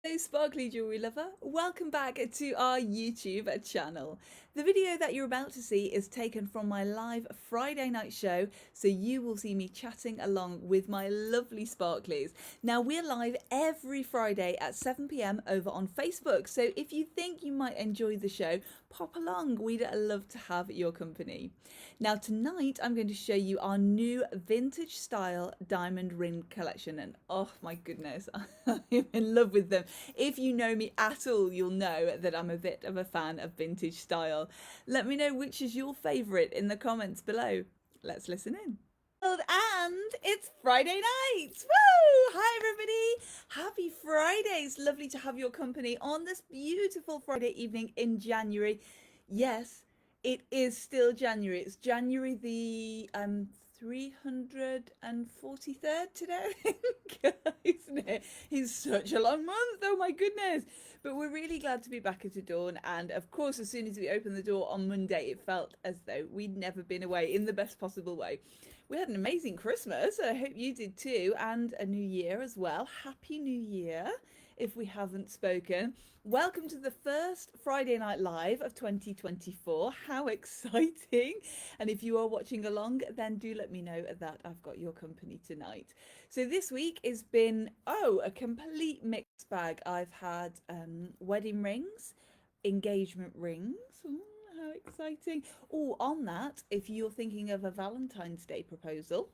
Hello, sparkly jewelry lover. Welcome back to our YouTube channel. The video that you're about to see is taken from my live Friday night show, so you will see me chatting along with my lovely sparklies. Now, we're live every Friday at 7 p.m. over on Facebook, so if you think you might enjoy the show, pop along. We'd love to have your company. Now, tonight I'm going to show you our new vintage style diamond ring collection, and oh my goodness, I'm in love with them. If you know me at all, you'll know that I'm a bit of a fan of vintage style. Let me know which is your favourite in the comments below. Let's listen in. And it's Friday night. Woo! Hi, everybody. Happy Friday. It's lovely to have your company on this beautiful Friday evening in January. Yes, it is still January. It's January the 343rd today, I think, isn't it? It's such a long month. Oh my goodness. But we're really glad to be back at the dawn. And of course, as soon as we opened the door on Monday, it felt as though we'd never been away in the best possible way. We had an amazing Christmas. I hope you did too. And a new year as well. Happy New Year if we haven't spoken. Welcome to the first Friday Night Live of 2024. How exciting! And if you are watching along, then do let me know that I've got your company tonight. So this week has been, a complete mixed bag. I've had wedding rings, engagement rings. Ooh, how exciting. Oh, on that, if you're thinking of a Valentine's Day proposal,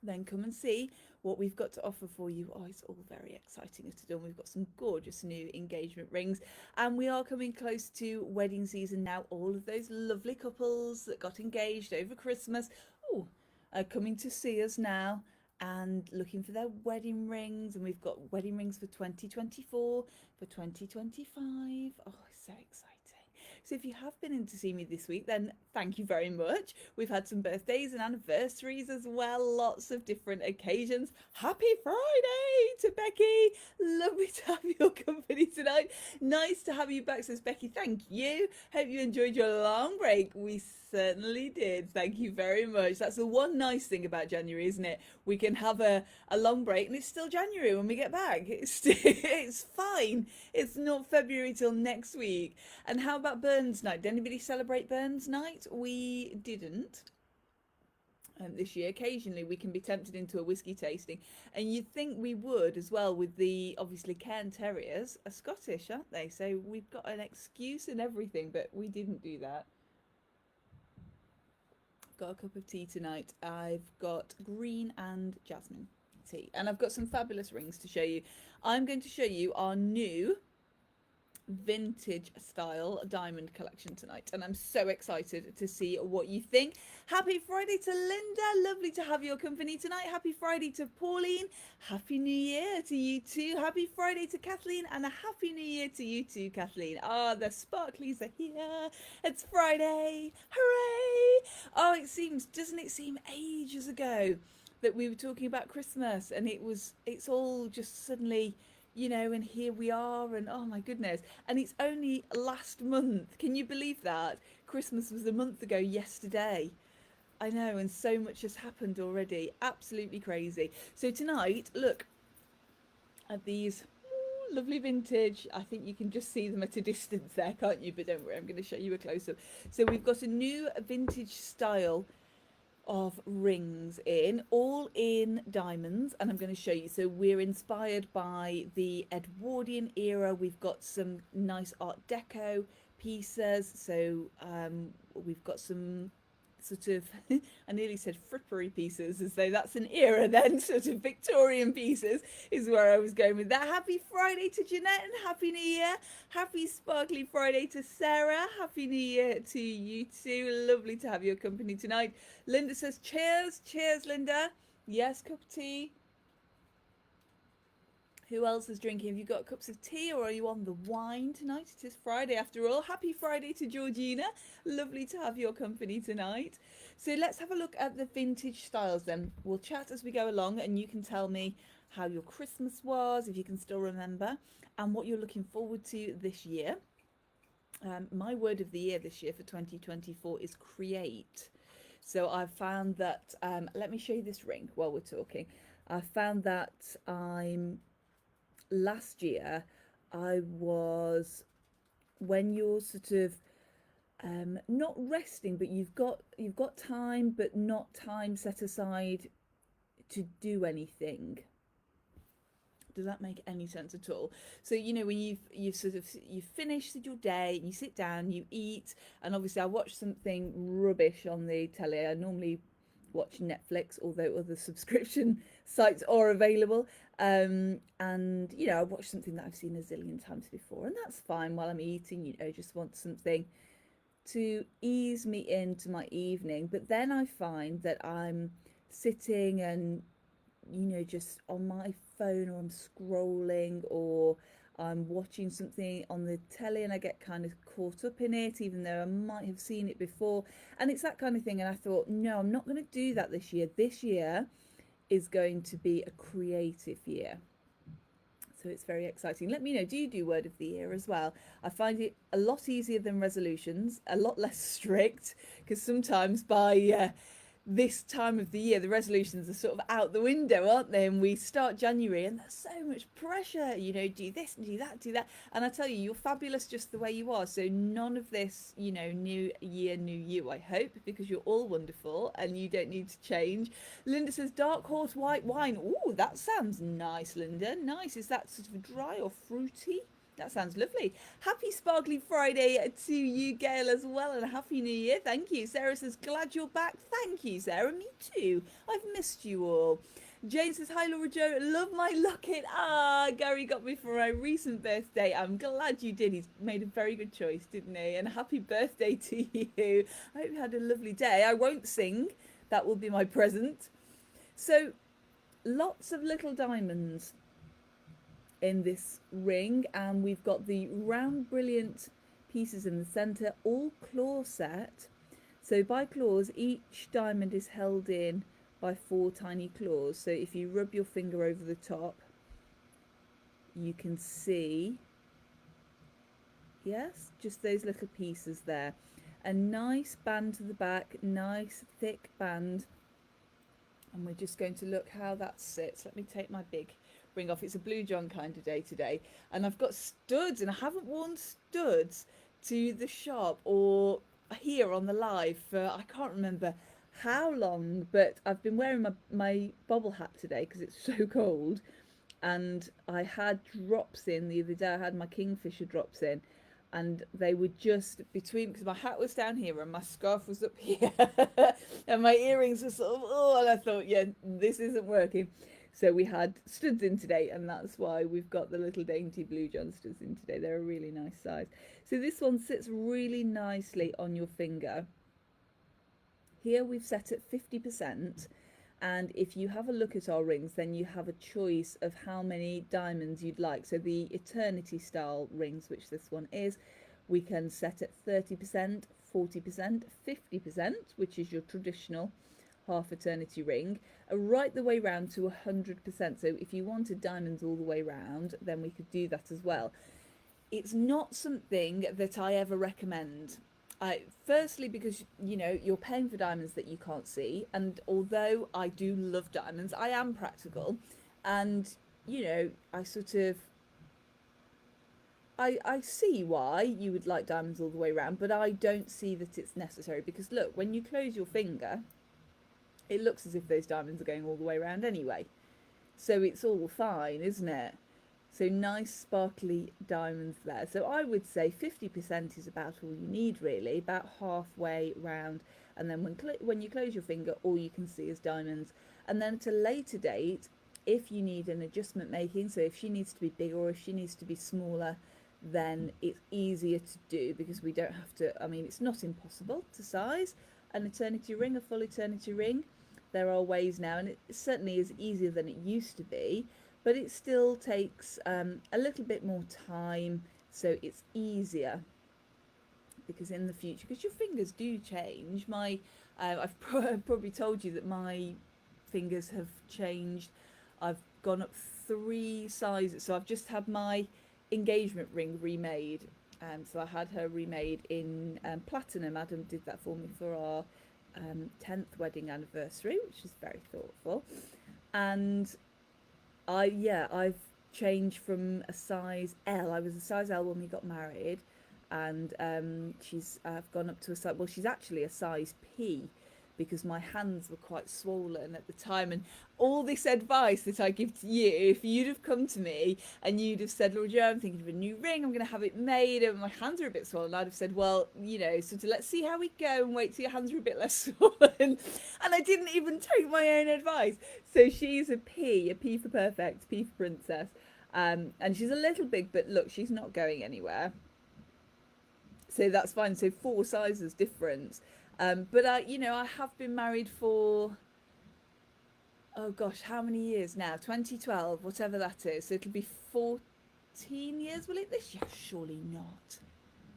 then come and see what we've got to offer for you. Oh, it's all very exciting to do. We've got some gorgeous new engagement rings, and we are coming close to wedding season now. All of those lovely couples that got engaged over Christmas, are coming to see us now and looking for their wedding rings. And we've got wedding rings for 2024, for 2025. Oh, so exciting. So if you have been in to see me this week, then thank you very much. We've had some birthdays and anniversaries as well, lots of different occasions. Happy Friday to Becky. Lovely to have your company tonight. Nice to have you back, says Becky. Thank you. Hope you enjoyed your long break. We certainly did. Thank you very much. That's the one nice thing about January, isn't it? We can have a long break and it's still January when we get back. It's fine. It's not February till next week. And how about Burns Night? Did anybody celebrate Burns Night? We didn't. This year, occasionally we can be tempted into a whiskey tasting, and you'd think we would as well, with the obviously Cairn Terriers are Scottish, aren't they? So we've got an excuse and everything, but we didn't do that. Got a cup of tea tonight. I've got green and jasmine tea, and I've got some fabulous rings to show you. I'm going to show you our new vintage style diamond collection tonight, and I'm so excited to see what you think. Happy Friday to Linda, lovely to have your company tonight. Happy Friday to Pauline, happy new year to you too. Happy Friday to Kathleen, and a happy new year to you too, Kathleen. The sparklies are here. It's Friday, hooray! Doesn't it seem ages ago that we were talking about Christmas, and it's all just suddenly, and here we are, and oh my goodness. And it's only last month. Can you believe that? Christmas was a month ago yesterday. I know, and so much has happened already. Absolutely crazy. So tonight, look at these lovely vintage. I think you can just see them at a distance there, can't you? But don't worry, I'm going to show you a close up. So we've got a new vintage style of rings all in diamonds, and I'm going to show you. So we're inspired by the Edwardian era. We've got some nice Art Deco pieces. So we've got some sort of I nearly said frippery pieces, as though that's an era then. Sort of Victorian pieces is where I was going with that. Happy Friday to Jeanette, and happy new year. Happy sparkly Friday to Sarah. Happy new year to you too. Lovely to have your company tonight. Linda says cheers. Cheers, Linda. Yes, cup of tea. Who else is drinking? Have you got cups of tea, or are you on the wine tonight? It is Friday after all. Happy Friday to Georgina. Lovely to have your company tonight. So let's have a look at the vintage styles then. We'll chat as we go along, and you can tell me how your Christmas was, if you can still remember, and what you're looking forward to this year. My word of the year this year for 2024 is create. So I've found that, let me show you this ring while we're talking. I found that I'm last year I was, when you're sort of not resting, but you've got time, but not time set aside to do anything. Does that make any sense at all? So when you've sort of you've finished your day and you sit down, you eat, and obviously I watch something rubbish on the telly. I normally watch Netflix, although other subscription sites are available. And I watch something that I've seen a zillion times before, and that's fine while I'm eating. Just want something to ease me into my evening. But then I find that I'm sitting and just on my phone, or I'm scrolling, or I'm watching something on the telly and I get kind of caught up in it, even though I might have seen it before. And it's that kind of thing. And I thought, no, I'm not going to do that this year. This year is going to be a creative year. So it's very exciting. Let me know, do you do word of the year as well? I find it a lot easier than resolutions, a lot less strict, because sometimes by this time of the year, the resolutions are sort of out the window, aren't they? And we start January and there's so much pressure, do this, do that, do that. And I tell you, you're fabulous just the way you are. So none of this, new year, new you, I hope, because you're all wonderful and you don't need to change. Linda says, dark horse white wine. Oh, that sounds nice, Linda. Nice. Is that sort of dry or fruity? That sounds lovely. Happy Sparkly Friday to you, Gail, as well, and Happy New Year. Thank you. Sarah says, glad you're back. Thank you, Sarah. Me too. I've missed you all. Jane says, hi, Laura Jo. Love my locket. Ah, Gary got me for my recent birthday. I'm glad you did. He's made a very good choice, didn't he? And happy birthday to you. I hope you had a lovely day. I won't sing. That will be my present. So, lots of little diamonds in this ring, and we've got the round brilliant pieces in the center, all claw set. So by claws, each diamond is held in by 4 tiny claws. So if you rub your finger over the top, you can see, yes, just those little pieces there. A nice band to the back, nice thick band. And we're just going to look how that sits. Let me take my big ring off. It's a blue John kind of day today, and I've got studs, and I haven't worn studs to the shop or here on the live for I can't remember how long, but I've been wearing my bobble hat today because it's so cold, and I had drops in the other day. I had my kingfisher drops in, and they were just between, because my hat was down here and my scarf was up here and my earrings were sort of, oh, and I thought, yeah, this isn't working. So we had studs in today, and that's why we've got the little dainty blue John studs in today. They're a really nice size. So this one sits really nicely on your finger. Here we've set at 50%. And if you have a look at our rings, then you have a choice of how many diamonds you'd like. So the eternity style rings, which this one is, we can set at 30%, 40%, 50%, which is your traditional half eternity ring, right the way round to 100%. So if you wanted diamonds all the way round, then we could do that as well. It's not something that I ever recommend. Firstly, because you're paying for diamonds that you can't see, and although I do love diamonds, I am practical, and I sort of I see why you would like diamonds all the way around, but I don't see that it's necessary, because look, when you close your finger, it looks as if those diamonds are going all the way around anyway, so it's all fine, isn't it? So nice sparkly diamonds there. So I would say 50% is about all you need, really, about halfway round. And then when you close your finger, all you can see is diamonds. And then at a later date, if you need an adjustment making, so if she needs to be bigger or if she needs to be smaller, then it's easier to do, because we don't have to, I mean, it's not impossible to size an eternity ring, a full eternity ring. There are ways now, and it certainly is easier than it used to be, but it still takes a little bit more time, so it's easier, because in the future, because your fingers do change. I've probably told you that my fingers have changed. I've gone up 3 sizes, so I've just had my engagement ring remade. So I had her remade in platinum. Adam did that for me for our 10th wedding anniversary, which is very thoughtful. And I've change from a size L. I was a size L when we got married, and I've gone up to a size. Well, she's actually a size P, because my hands were quite swollen at the time. And all this advice that I give to you, if you'd have come to me and you'd have said, Lord, yeah, I'm thinking of a new ring, I'm going to have it made, and my hands are a bit swollen, I'd have said, well, you know, sort of let's see how we go and wait till your hands are a bit less swollen. And I didn't even take my own advice. So she's a P for perfect, P for princess. And she's a little big, but look, she's not going anywhere. So that's fine. So 4 sizes difference. But I have been married for, oh gosh, how many years now? 2012, whatever that is. So it'll be 14 years, will it this year? Surely not.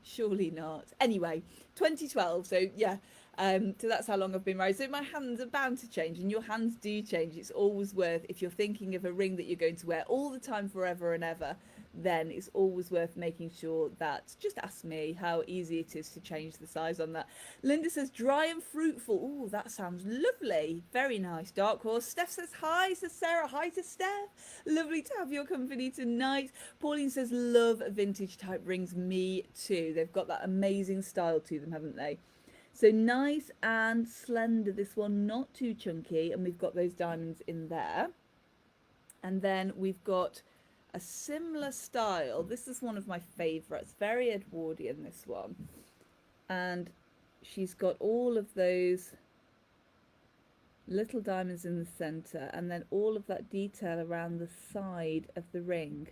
Surely not. Anyway, 2012. So yeah. So that's how long I've been married. So my hands are bound to change, and your hands do change. It's always worth, if you're thinking of a ring that you're going to wear all the time, forever and ever, then it's always worth making sure that, just ask me how easy it is to change the size on that. Linda says dry and fruitful. Oh, that sounds lovely. Very nice. Dark horse. Steph says hi. Says Sarah. Hi to Steph. Lovely to have your company tonight. Pauline says love vintage type rings. Me too. They've got that amazing style to them, haven't they? So nice and slender, this one, not too chunky, and we've got those diamonds in there. And then we've got a similar style. This is one of my favourites, very Edwardian, this one. And she's got all of those little diamonds in the centre, and then all of that detail around the side of the ring.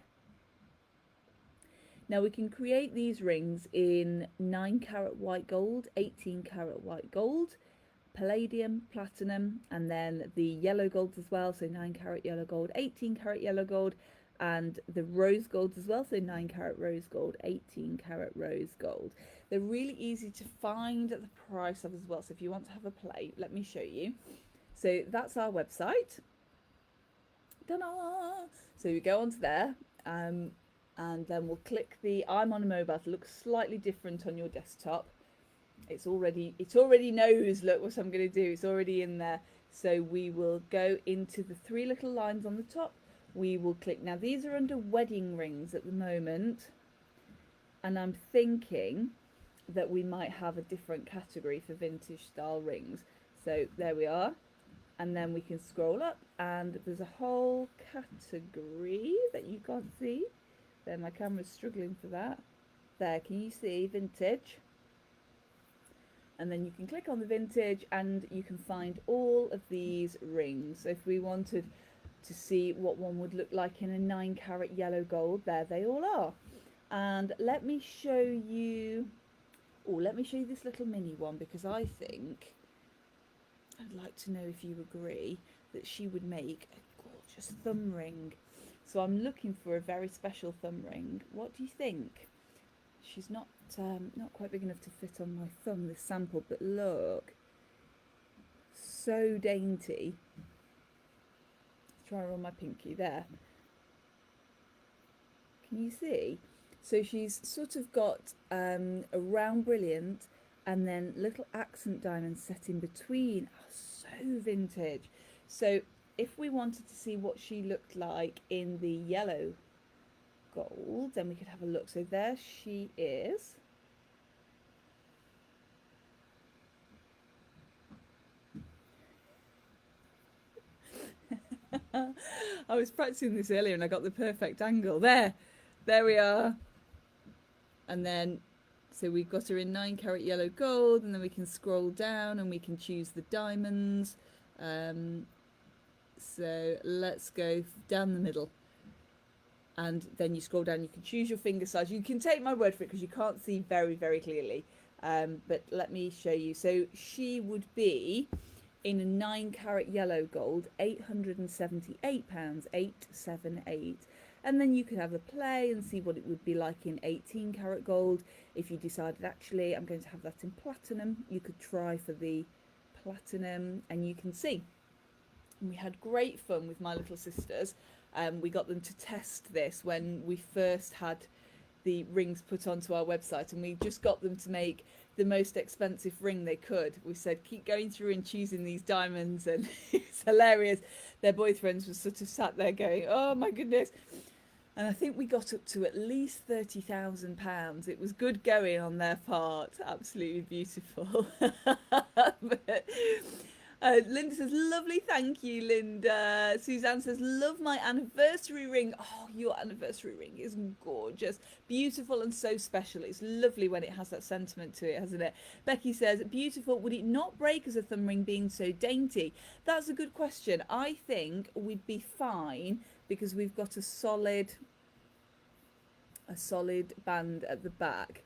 Now we can create these rings in 9 carat white gold, 18 carat white gold, palladium, platinum, and then the yellow golds as well. So 9 carat yellow gold, 18 carat yellow gold, and the rose golds as well. So 9 carat rose gold, 18 carat rose gold. They're really easy to find at the price of as well. So if you want to have a play, let me show you. So that's our website. Ta-da! So we go onto there. And then we'll click the I'm on a mobile to look slightly different on your desktop. It already knows, look what I'm going to do. It's already in there. So we will go into the 3 little lines on the top. We will click. Now these are under wedding rings at the moment. And I'm thinking that we might have a different category for vintage style rings. So there we are. And then we can scroll up and there's a whole category that you can't see. There, my camera's struggling for that. There, can you see vintage? And then you can click on the vintage and you can find all of these rings. So if we wanted to see what one would look like in a 9 carat yellow gold, there they all are. And let me show you, let me show you this little mini one, because I think, I'd like to know if you agree that she would make a gorgeous thumb ring. So I'm looking for a very special thumb ring. What do you think? She's not quite big enough to fit on my thumb, this sample, but look, so dainty. Let's try her on my pinky there. Can you see? So she's sort of got a round brilliant and then little accent diamonds set in between. Oh, so vintage. So if we wanted to see what she looked like in the yellow gold, then we could have a look. So there she is. I was practicing this earlier and I got the perfect angle. There we are. And then, so we've got her in 9 carat yellow gold, and then we can scroll down and we can choose the diamonds. So let's go down the middle, and then you scroll down, you can choose your finger size. You can take my word for it because you can't see very, very clearly, but let me show you. So she would be in a 9 carat yellow gold, £878, 878. And then you could have a play and see what it would be like in 18 carat gold. If you decided, actually, I'm going to have that in platinum, you could try for the platinum, and you can see. And we had great fun with my little sisters. We got them to test this when we first had the rings put onto our website, and we just got them to make the most expensive ring they could. We said, keep going through and choosing these diamonds, and it's hilarious. Their boyfriends were sort of sat there going, oh my goodness. And I think we got up to at least £30,000. It was good going on their part. Absolutely beautiful. But, Linda says, lovely, thank you, Linda. Suzanne says, love my anniversary ring. Oh, your anniversary ring is gorgeous, beautiful, and so special. It's lovely when it has that sentiment to it, hasn't it? Becky says, beautiful. Would it not break as a thumb ring being so dainty? That's a good question. I think we'd be fine because we've got a solid band at the back.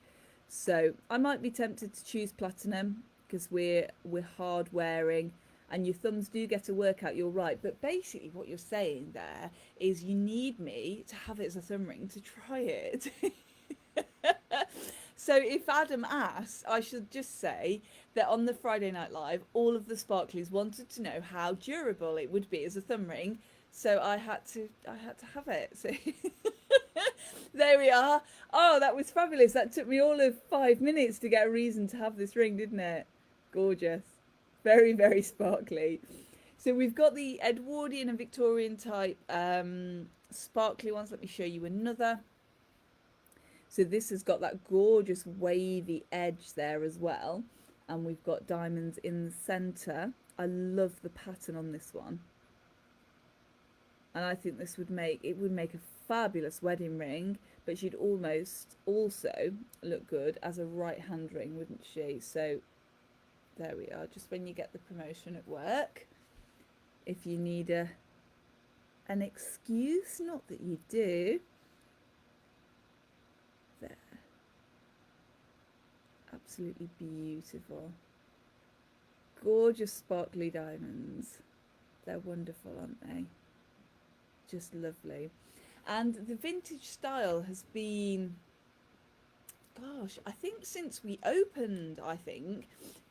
So I might be tempted to choose platinum because we're hard wearing and your thumbs do get a workout, you're right. But basically what you're saying there is you need me to have it as a thumb ring to try it. So if Adam asks, I should just say that on the Friday Night Live, all of the sparklies wanted to know how durable it would be as a thumb ring. So I had to have it. So there we are. Oh, that was fabulous. That took me all of 5 minutes to get a reason to have this ring, didn't it? Gorgeous. Very, very sparkly. So we've got the Edwardian and Victorian type sparkly ones. Let me show you another. So this has got that gorgeous wavy edge there as well. And we've got diamonds in the centre. I love the pattern on this one. And I think this would make a fabulous wedding ring, but she'd almost also look good as a right hand ring, wouldn't she? So there we are, just when you get the promotion at work, if you need an excuse, not that you do. There. Absolutely beautiful. Gorgeous sparkly diamonds. They're wonderful, aren't they? Just lovely. And the vintage style has been, gosh, I think since we opened,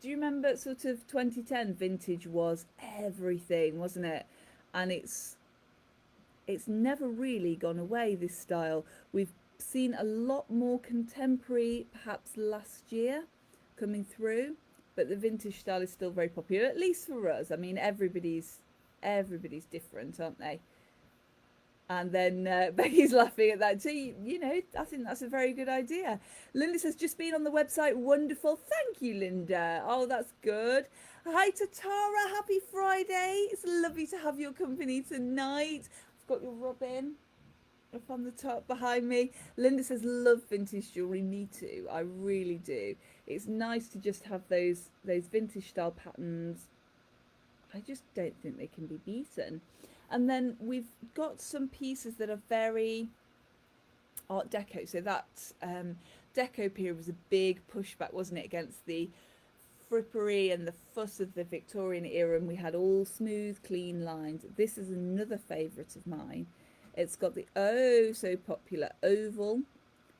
do you remember sort of 2010 vintage was everything, wasn't it? And it's never really gone away, this style. We've seen a lot more contemporary perhaps last year coming through, but the vintage style is still very popular, at least for us. I mean, everybody's different, aren't they? And then Becky's laughing at that too. You know, I think that's a very good idea. Linda says, just been on the website. Wonderful. Thank you, Linda. Oh, that's good. Hi to Tara. Happy Friday. It's lovely to have your company tonight. I've got your robin up on the top behind me. Linda says, love vintage jewellery. Me too. I really do. It's nice to just have those vintage style patterns. I just don't think they can be beaten. And then we've got some pieces that are very Art Deco. So that Deco period was a big pushback, wasn't it, against the frippery and the fuss of the Victorian era, and we had all smooth, clean lines. This is another favourite of mine. It's got the oh so popular oval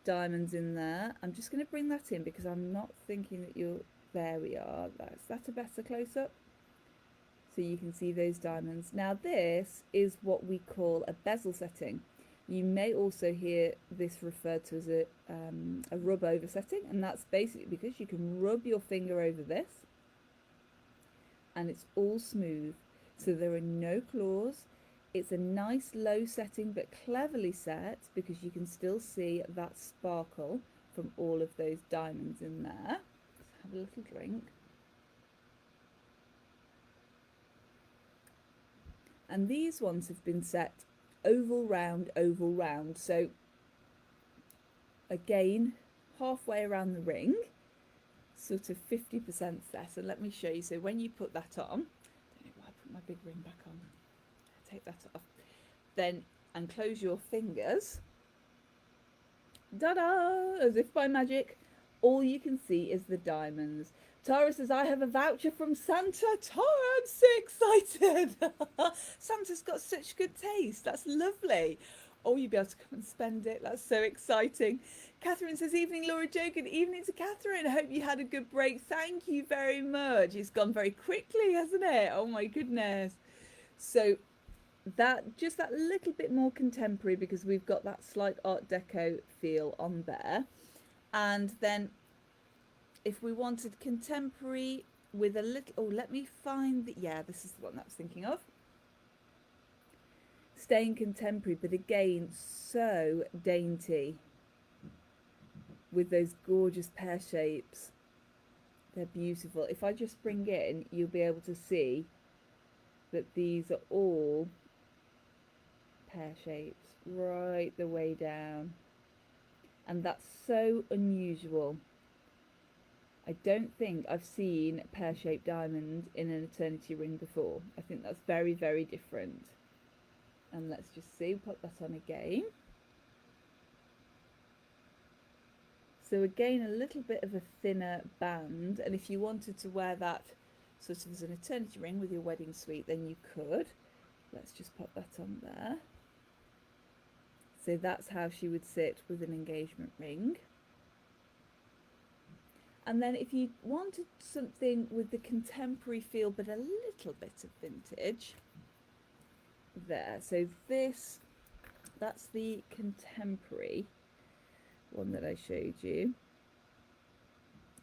diamonds in there. I'm just going to bring that in because I'm not thinking that you're... There we are. Is that a better close-up? So you can see those diamonds. Now this is what we call a bezel setting. You may also hear this referred to as a rub over setting, and that's basically because you can rub your finger over this and it's all smooth. So there are no claws. It's a nice low setting but cleverly set because you can still see that sparkle from all of those diamonds in there. Let's have a little drink. And these ones have been set oval round, oval round. So again, halfway around the ring, sort of 50% set. And let me show you. So when you put that on, I don't know why I put my big ring back on. Take that off. Then, and close your fingers. Da-da! As if by magic, all you can see is the diamonds. Tara says, I have a voucher from Santa. Tara, I'm so excited. Santa's got such good taste. That's lovely. Oh, you'll be able to come and spend it. That's so exciting. Catherine says, evening, Laura Jo. Good evening to Catherine. I hope you had a good break. Thank you very much. It's gone very quickly, hasn't it? Oh, my goodness. So that, just that little bit more contemporary because we've got that slight Art Deco feel on there. And then if we wanted contemporary with a little, oh, let me find the, yeah, this is the one that I was thinking of. Staying contemporary, but again, so dainty with those gorgeous pear shapes. They're beautiful. If I just bring in, you'll be able to see that these are all pear shapes right the way down. And that's so unusual. I don't think I've seen pear-shaped diamonds in an eternity ring before. I think that's very, very different. And let's just see, put that on again. So again, a little bit of a thinner band. And if you wanted to wear that sort of as an eternity ring with your wedding suite, then you could. Let's just pop that on there. So that's how she would sit with an engagement ring. And then if you wanted something with the contemporary feel, but a little bit of vintage, there. So this, that's the contemporary one that I showed you.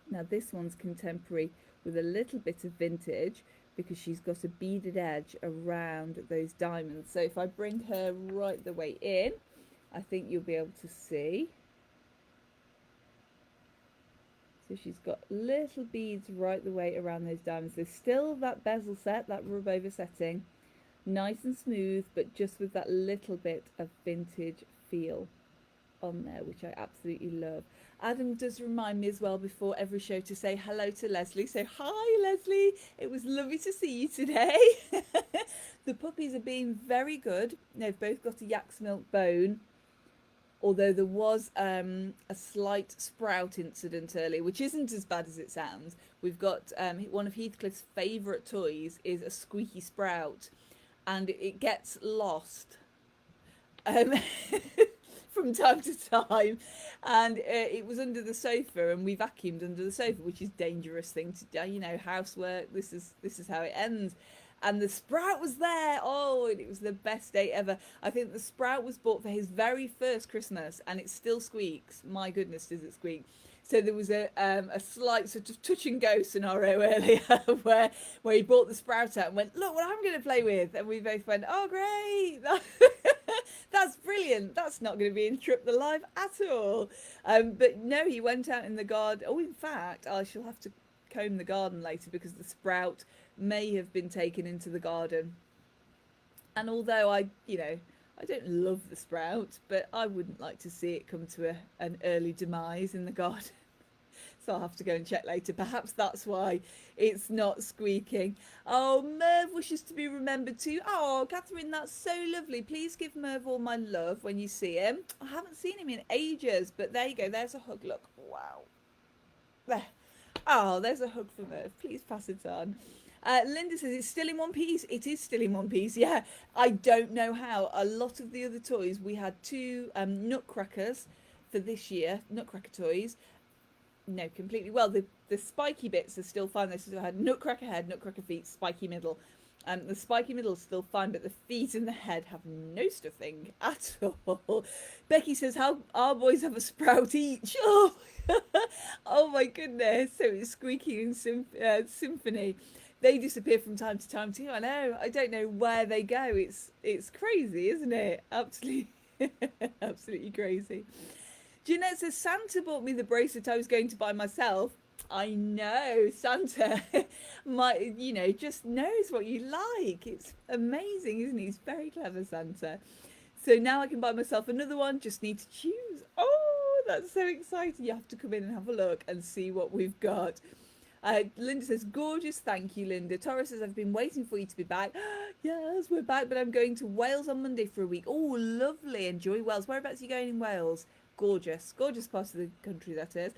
Now this one's contemporary with a little bit of vintage because she's got a beaded edge around those diamonds. So if I bring her right the way in, I think you'll be able to see. So she's got little beads right the way around those diamonds. There's still that bezel set, that rub over setting, nice and smooth, but just with that little bit of vintage feel on there, which I absolutely love. Adam does remind me as well before every show to say hello to Leslie. So hi Leslie, it was lovely to see you today. The puppies are being very good. They've both got a yak's milk bone. Although there was a slight sprout incident earlier, which isn't as bad as it sounds. We've got one of Heathcliff's favourite toys is a squeaky sprout, and it gets lost from time to time. And it was under the sofa, and we vacuumed under the sofa, which is a dangerous thing to do. You know, housework. This is how it ends. And the sprout was there. Oh, and it was the best day ever. I think the sprout was bought for his very first Christmas, and it still squeaks. My goodness, does it squeak? So there was a slight sort of touch and go scenario earlier where he brought the sprout out and went, look what I'm going to play with. And we both went, oh, great. That's brilliant. That's not going to be interrupt the live at all. But no, he went out in the garden. Oh, in fact, I shall have to comb the garden later because the sprout may have been taken into the garden. And although I don't love the sprout, but I wouldn't like to see it come to an early demise in the garden. So I'll have to go and check later. Perhaps that's why it's not squeaking. Oh, Merv wishes to be remembered too. Oh, Catherine, that's so lovely. Please give Merv all my love when you see him. I haven't seen him in ages, but there you go. There's a hug. Look. Wow. There. Oh, there's a hug for Merv. Please pass it on. Linda says it's still in one piece. It is still in one piece. Yeah, I don't know how. A lot of the other toys, we had two nutcrackers for this year, nutcracker toys. No, completely. Well, the spiky bits are still fine. They still had nutcracker head, nutcracker feet, spiky middle. The spiky middle is still fine, but the feet and the head have no stuffing at all. Becky says, how our boys have a sprout each. Oh, oh my goodness. So it's squeaking in symphony. They disappear from time to time too. I know. I don't know where they go. It's crazy, isn't it? Absolutely, absolutely crazy. Jeanette says Santa bought me the bracelet I was going to buy myself. I know Santa, just knows what you like. It's amazing, isn't he? He's very clever, Santa. So now I can buy myself another one. Just need to choose. Oh, that's so exciting! You have to come in and have a look and see what we've got. Linda says, gorgeous, thank you, Linda. Tora says, I've been waiting for you to be back. Yes, we're back, but I'm going to Wales on Monday for a week. Oh, lovely. Enjoy Wales. Whereabouts are you going in Wales? Gorgeous part of the country, that is.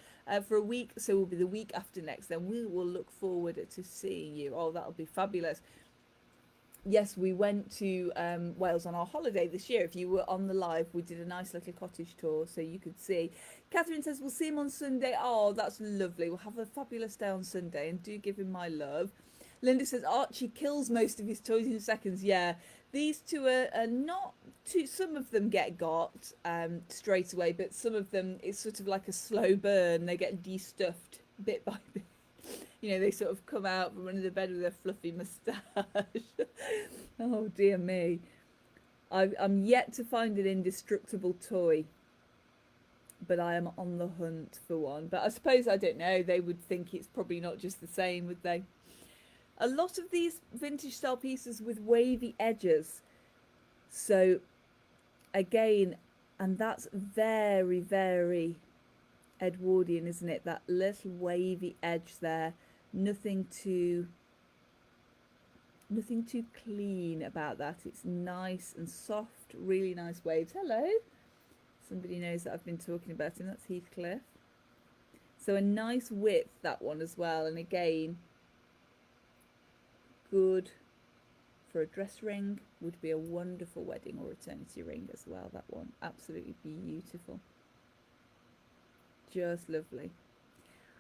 For a week, so it will be the week after next. Then we will look forward to seeing you. Oh, that'll be fabulous. Yes, we went to Wales on our holiday this year. If you were on the live, we did a nice little cottage tour so you could see. Catherine says, we'll see him on Sunday. Oh, that's lovely. We'll have a fabulous day on Sunday and do give him my love. Linda says, Archie kills most of his toys in seconds. Yeah, these two are not too, some of them get got straight away, but some of them, it's sort of like a slow burn. They get de-stuffed bit by bit. You know, they sort of come out from under the bed with their fluffy moustache. Oh, dear me. I'm yet to find an indestructible toy, but I am on the hunt for one. But I suppose, I don't know, they would think it's probably not just the same, would they? A lot of these vintage style pieces with wavy edges. So again, and that's very, very Edwardian, isn't it? That little wavy edge there. Nothing too clean about that. It's nice and soft, really nice waves. Hello. Somebody knows that I've been talking about him. That's Heathcliff. So a nice width, that one as well. And again, good for a dress ring. Would be a wonderful wedding or eternity ring as well, that one. Absolutely beautiful. Just lovely.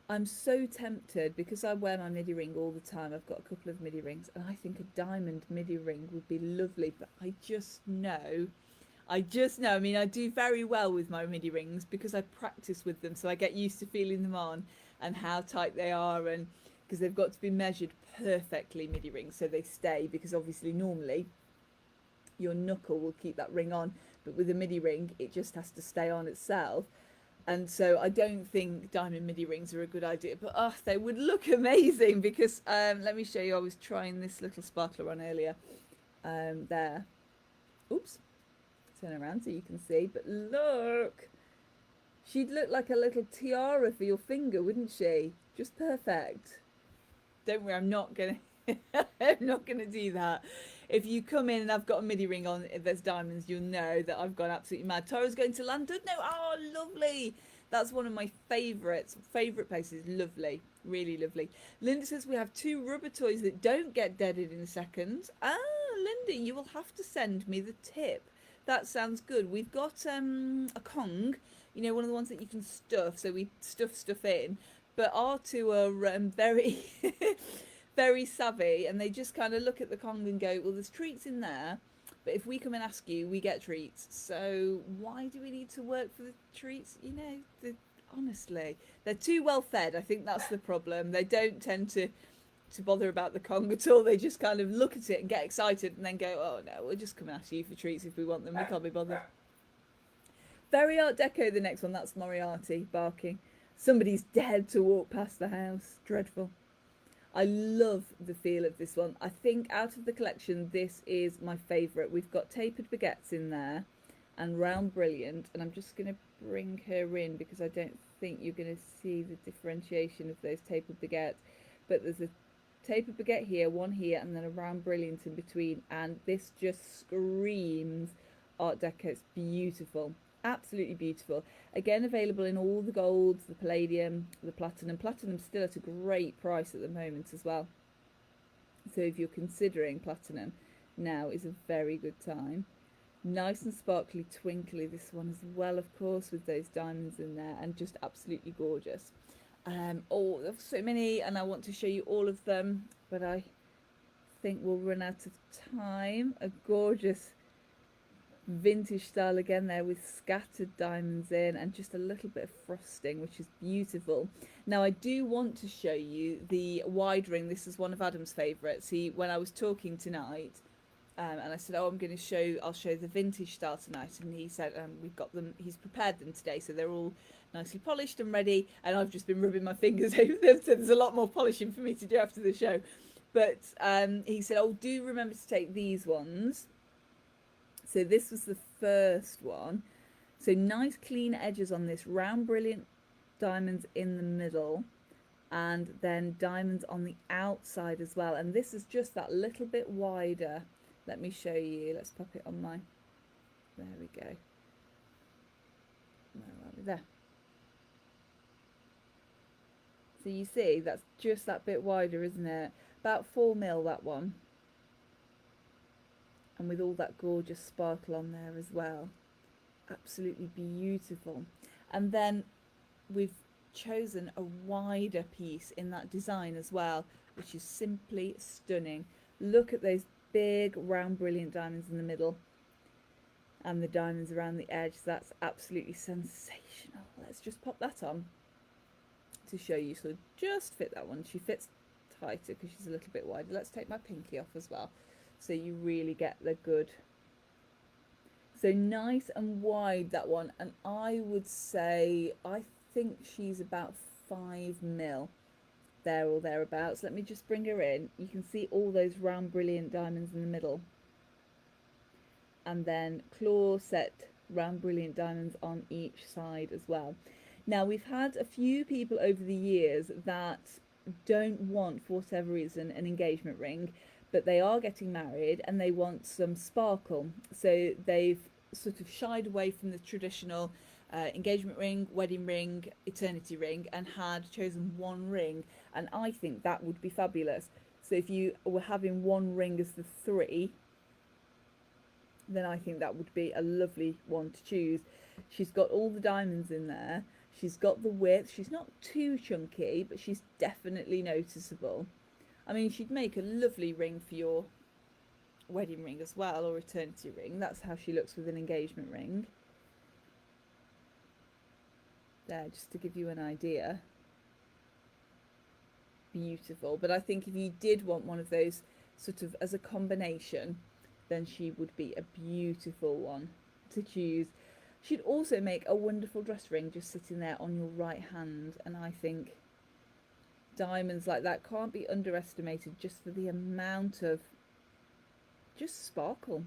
I'm so tempted, because I wear my midi ring all the time. I've got a couple of midi rings, and I think a diamond midi ring would be lovely. But I just know, I mean, I do very well with my midi rings because I practice with them. So I get used to feeling them on and how tight they are. And because they've got to be measured perfectly, midi rings, so they stay. Because obviously normally your knuckle will keep that ring on. But with a midi ring, it just has to stay on itself. And so I don't think diamond midi rings are a good idea, but they would look amazing because let me show you. I was trying this little sparkler on earlier. There. Oops. Turn around so you can see. But look. She'd look like a little tiara for your finger, wouldn't she? Just perfect. Don't worry, I'm not gonna I'm not gonna do that. If you come in and I've got a midi ring on, if there's diamonds, you'll know that I've gone absolutely mad. Tara's going to London? No, oh, lovely. That's one of my favourite places. Lovely, really lovely. Linda says we have 2 rubber toys that don't get deaded in a second. Ah, Linda, you will have to send me the tip. That sounds good. We've got a Kong, you know, one of the ones that you can stuff. So we stuff in. But our 2 are very... very savvy, and they just kind of look at the Kong and go, well, there's treats in there, but if we come and ask you, we get treats, so why do we need to work for the treats? You know, honestly, they're too well fed. I think that's the problem. They don't tend to bother about the Kong at all. They just kind of look at it and get excited and then go, oh no, we'll just come and ask you for treats if we want them. We can't be bothered. Very Art Deco, the next one. That's Moriarty barking. Somebody's dared to walk past the house. Dreadful. I love the feel of this one. I think out of the collection, this is my favourite. We've got tapered baguettes in there and round brilliant. And I'm just going to bring her in because I don't think you're going to see the differentiation of those tapered baguettes. But there's a tapered baguette here, one here, and then a round brilliant in between. And this just screams Art Deco. It's beautiful. Absolutely beautiful. Again, available in all the golds, the palladium, the platinum. Platinum's still at a great price at the moment as well. So if you're considering platinum, now is a very good time. Nice and sparkly, twinkly, this one as well, of course, with those diamonds in there, and just absolutely gorgeous. Oh, there's so many, and I want to show you all of them, but I think we'll run out of time. A gorgeous vintage style again there with scattered diamonds in and just a little bit of frosting, which is beautiful. Now I do want to show you the wide ring. This is one of Adam's favourites. When I was talking tonight and I said, oh, I'll show the vintage style tonight, and he said we've got them, he's prepared them today, so they're all nicely polished and ready, and I've just been rubbing my fingers over them, so there's a lot more polishing for me to do after the show. But he said, oh, do remember to take these ones. So this was the first one. So nice clean edges on this, round brilliant diamonds in the middle, and then diamonds on the outside as well. And this is just that little bit wider. Let me show you. Let's pop it on my... There we go. Where are we? There. So you see, that's just that bit wider, isn't it? About 4mm, that one. And with all that gorgeous sparkle on there as well. Absolutely beautiful. And then we've chosen a wider piece in that design as well, which is simply stunning. Look at those big round brilliant diamonds in the middle and the diamonds around the edge. That's absolutely sensational. Let's just pop that on to show you. So just fit that one. She fits tighter because she's a little bit wider. Let's take my pinky off as well, so you really get the good So nice and wide, that one. And I would say, I think she's about 5 mil, there or thereabouts. Let me just bring her in. You can see all those round brilliant diamonds in the middle. And then claw set round brilliant diamonds on each side as well. Now, we've had a few people over the years that don't want, for whatever reason, an engagement ring, but they are getting married and they want some sparkle. So they've sort of shied away from the traditional engagement ring, wedding ring, eternity ring, and had chosen one ring. And I think that would be fabulous. So if you were having one ring as the three, then I think that would be a lovely one to choose. She's got all the diamonds in there. She's got the width. She's not too chunky, but she's definitely noticeable. I mean, she'd make a lovely ring for your wedding ring as well, or eternity ring. That's how she looks with an engagement ring. There, just to give you an idea. Beautiful. But I think if you did want one of those sort of as a combination, then she would be a beautiful one to choose. She'd also make a wonderful dress ring just sitting there on your right hand, and I think diamonds like that can't be underestimated just for the amount of just sparkle,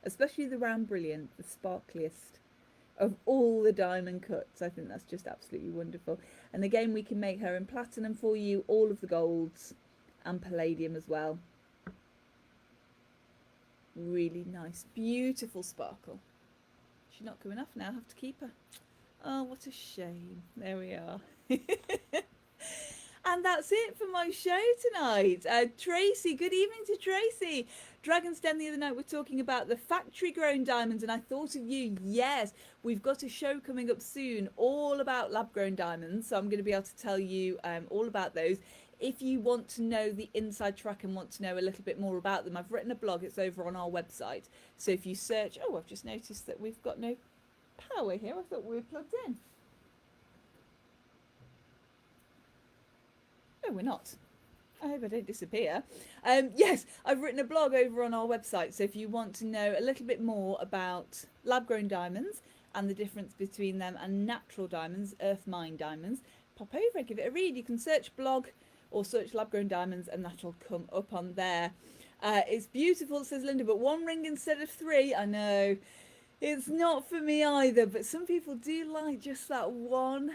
especially the round brilliant, the sparkliest of all the diamond cuts. I think that's just absolutely wonderful. And again, we can make her in platinum for you, all of the golds, and palladium as well. Really nice, beautiful sparkle. She's not coming off now. I have to keep her. Oh, what a shame. There we are. And that's it for my show tonight. Tracy, good evening to Tracy. Dragon's Den the other night we're talking about the factory grown diamonds, and I thought of you. Yes, we've got a show coming up soon all about lab grown diamonds, so I'm going to be able to tell you all about those. If you want to know the inside track and want to know a little bit more about them, I've written a blog. It's over on our website. So if you search, oh, I've just noticed that we've got no power here. I thought we were plugged in. No, we're not. I hope I don't disappear. Yes, I've written a blog over on our website. So if you want to know a little bit more about lab-grown diamonds and the difference between them and natural diamonds, earth mine diamonds, pop over and give it a read. You can search blog or search lab-grown diamonds and that'll come up on there. It's beautiful, says Linda, but one ring instead of three. I know. It's not for me either, but some people do like just that one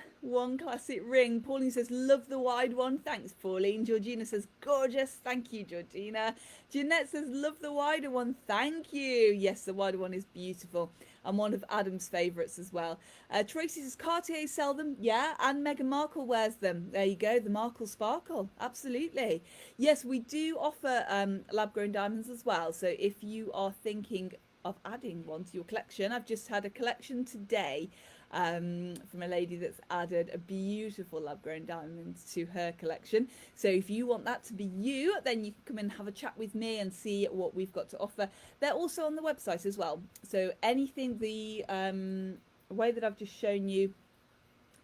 classic ring. Pauline says, love the wide one. Thanks, Pauline. Georgina says, gorgeous. Thank you, Georgina. Jeanette says, love the wider one. Thank you. Yes, the wider one is beautiful and one of Adam's favourites as well. Tracy says, Cartier sell them. Yeah, and Meghan Markle wears them. There you go, the Markle Sparkle. Absolutely. Yes, we do offer lab-grown diamonds as well. So if you are thinking of adding one to your collection, I've just had a collection today from a lady that's added a beautiful lab-grown diamond to her collection. So if you want that to be you, then you can come and have a chat with me and see what we've got to offer. They're also on the website as well. So anything the way that I've just shown you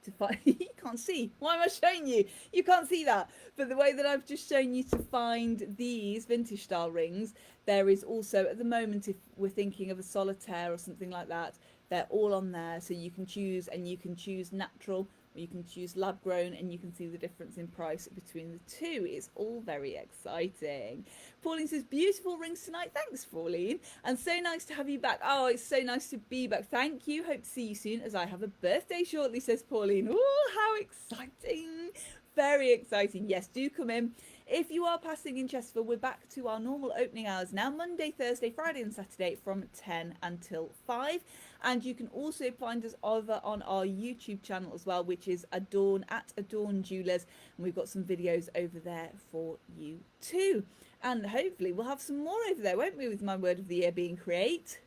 to find, you can't see. Why am I showing you? You can't see that. But the way that I've just shown you to find these vintage style rings, there is also at the moment, if we're thinking of a solitaire or something like that, they're all on there. So you can choose, and you can choose natural, or you can choose lab grown, and you can see the difference in price between the two. It's all very exciting. Pauline says, beautiful rings tonight. Thanks, Pauline. And so nice to have you back. Oh, it's so nice to be back. Thank you. Hope to see you soon, as I have a birthday shortly, says Pauline. Oh, how exciting. Very exciting. Yes, do come in. If you are passing in Chesterfield, we're back to our normal opening hours now, Monday, Thursday, Friday and Saturday from 10 until 5. And you can also find us over on our YouTube channel as well, which is Adorn, at Adorn Jewellers. And we've got some videos over there for you too. And hopefully we'll have some more over there, won't we, with my word of the year being create.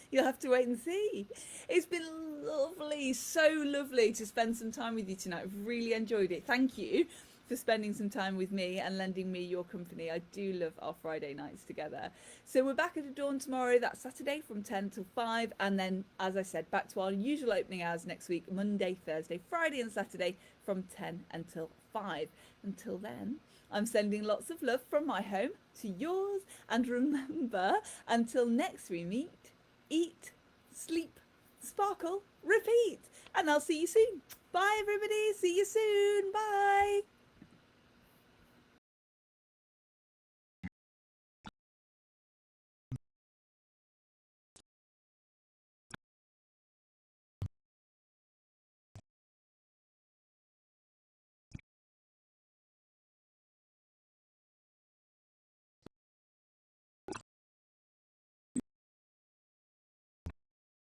You'll have to wait and see. It's been lovely, so lovely to spend some time with you tonight. I've really enjoyed it. Thank you for spending some time with me and lending me your company. I do love our Friday nights together. So we're back at Adorn tomorrow. That's Saturday from 10 till 5. And then, as I said, back to our usual opening hours next week, Monday, Thursday, Friday and Saturday from 10 until 5. Until then, I'm sending lots of love from my home to yours. And remember, until next we meet, eat sleep, sparkle, repeat. And I'll see you soon. Bye, everybody. See you soon. Bye.